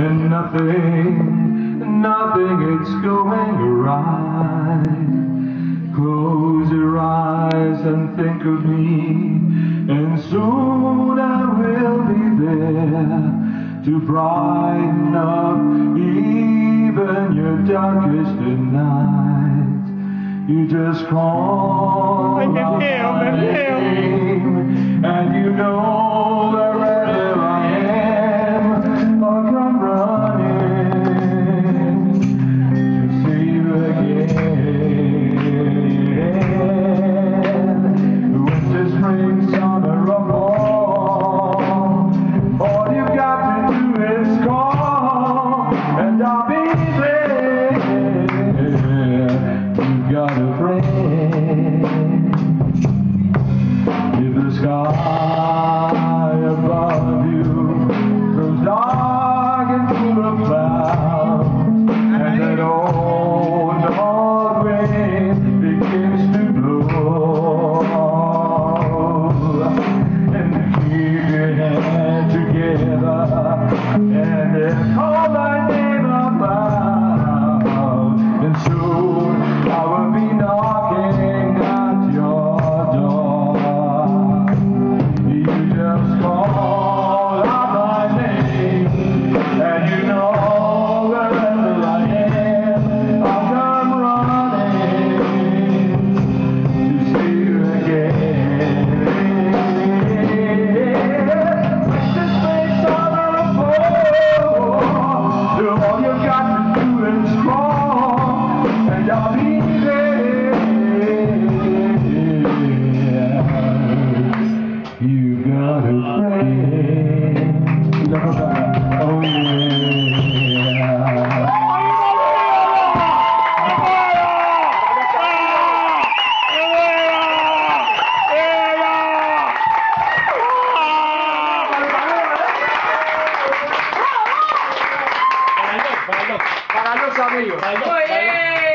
and nothing is going right. Close your eyes and think of me, and soon I will be there to brighten up even your darkest night. You just call out my name, and you know wherever I am, I'll come running to see you again. Winter, spring, summer, or fall, all you got to do is call, and I'll be there. You've got a friend. If the sky above you grows dark and full of clouds, and that old north wind begins to blow, and keep your hands together and call my name out loud, and soon I will be knocking at your door. You just call out my name, and you know wherever I am, I'll come running to see you again. Winter, spring, summer, or fall, all you got to do is call, and I'll be there. You got a friend. Oh yeah. Para los amigos. Muy bien.